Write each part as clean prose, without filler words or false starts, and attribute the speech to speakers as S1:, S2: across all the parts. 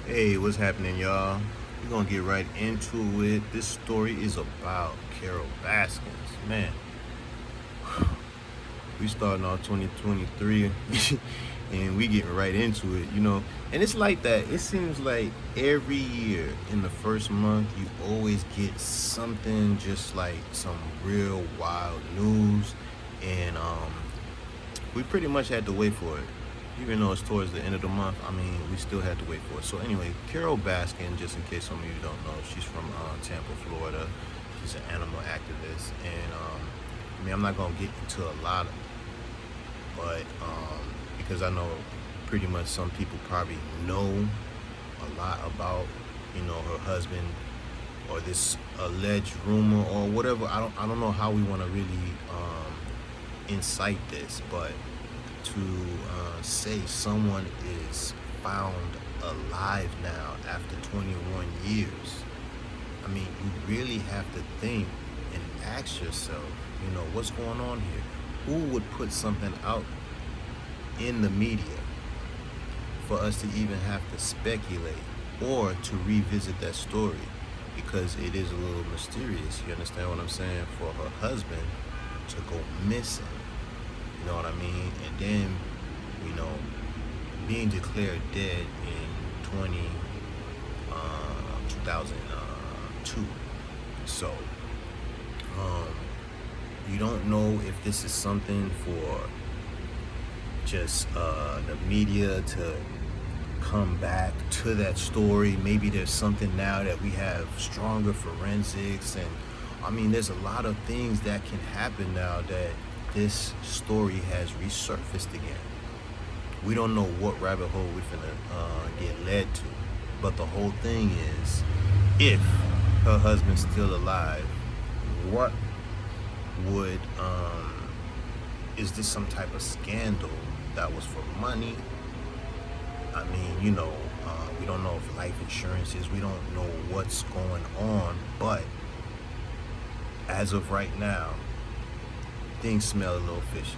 S1: Hey, what's happening, y'all? We're gonna get right into it. This story is about Carol Baskins. Man, we starting off 2023 and we getting right into it. And it's like that. It seems like every year in the first month, you always get something just like some real wild news. And we pretty much had to wait for it. Even though it's towards the end of the month, I mean, we still had to wait for it. So anyway, Carol Baskin, just in case some of you don't know, she's from Tampa, Florida. She's an animal activist, and I mean, I'm not gonna get into a lot, but because I know pretty much some people probably know a lot about, her husband or this alleged rumor or whatever. I don't know how we want to really incite this, but to say someone is found alive now after 21 years, I mean, you really have to think and ask yourself, what's going on here? Who would put something out in the media for us to even have to speculate or to revisit that story? Because it is a little mysterious, you understand what I'm saying, for her husband to go missing. You know what I mean? And then, you know, being declared dead in 2002. So, um, you don't know if this is something for just the media to come back to that story. Maybe there's something now that we have stronger forensics, and I mean, there's a lot of things that can happen now that this story has resurfaced again. We don't know what rabbit hole we're finna get led to, but the whole thing is, if her husband's still alive, what would is this some type of scandal that was for money? I mean, we don't know if life insurance is, we don't know what's going on, but as of right now, things smell a little fishy.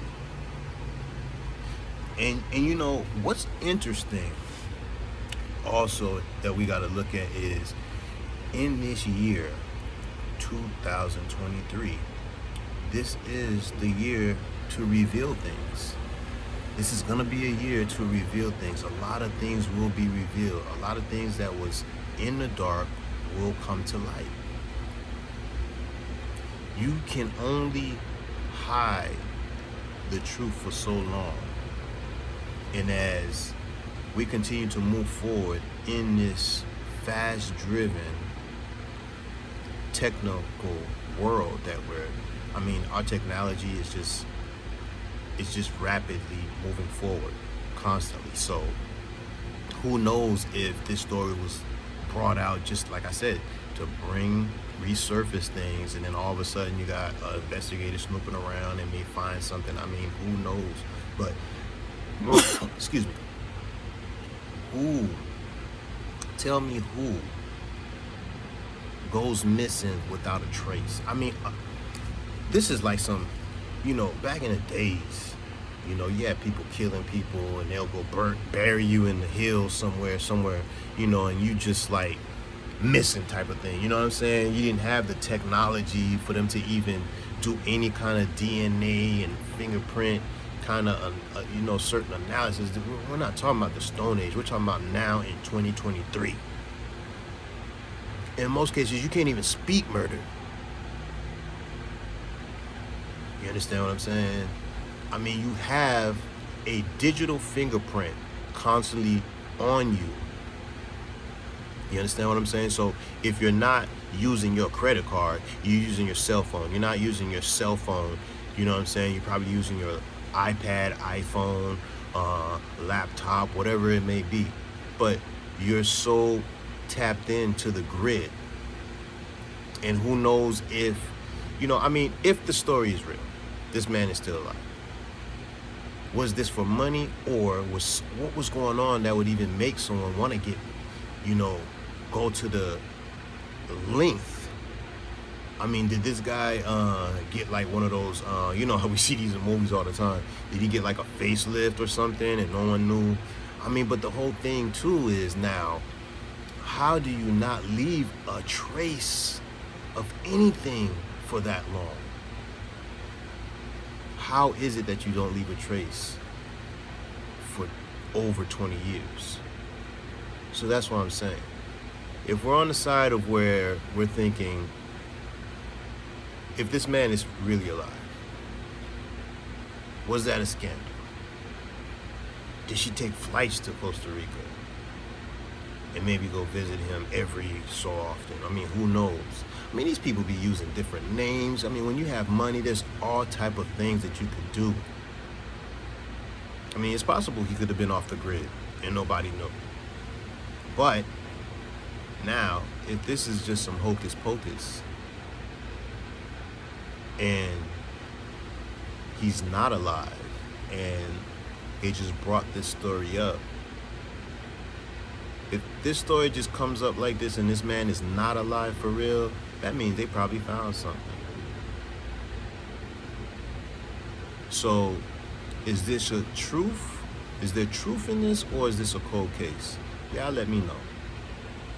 S1: And what's interesting also that we got to look at is, in this year 2023, this is the year to reveal things. This is going to be a year to reveal things. A lot of things will be revealed. A lot of things that was in the dark will come to light. You can only hide the truth for so long. And as we continue to move forward in this fast-driven technical world that our technology is just rapidly moving forward constantly. So who knows if this story was brought out, just like I said, to resurface things, and then all of a sudden you got an investigator snooping around and may find something. I mean, who knows? But excuse me. Tell me who goes missing without a trace? I mean, this is like some, back in the days, you had people killing people and they'll go bury you in the hills somewhere, and you just like missing type of thing. You know what I'm saying? You didn't have the technology for them to even do any kind of DNA and fingerprint kind of certain analysis. We're not talking about the Stone Age. We're talking about now in 2023. In most cases, you can't even speak murder. You understand what I'm saying? I mean, you have a digital fingerprint constantly on you. You understand what I'm saying? So if you're not using your credit card, you're using your cell phone. You're not using your cell phone, you know what I'm saying? You're probably using your iPad, iPhone, laptop, whatever it may be. But you're so tapped into the grid. And who knows if, if the story is real, this man is still alive. Was this for money, or what was going on that would even make someone want to get, go to the length? I mean, did this guy get like one of those, how we see these in movies all the time? Did he get like a facelift or something and no one knew? I mean, but the whole thing too is now, how do you not leave a trace of anything for that long? How is it that you don't leave a trace for over 20 years? So that's what I'm saying. If we're on the side of where we're thinking, if this man is really alive, was that a scandal? Did she take flights to Costa Rica and maybe go visit him every so often? I mean, who knows? I mean, these people be using different names. I mean, when you have money, there's all type of things that you could do. I mean, it's possible he could have been off the grid and nobody knew. But now, if this is just some hocus pocus and he's not alive and they just brought this story up, if this story just comes up like this and this man is not alive for real, that means they probably found something. So, is this a truth? Is there truth in this, or is this a cold case? Y'all let me know.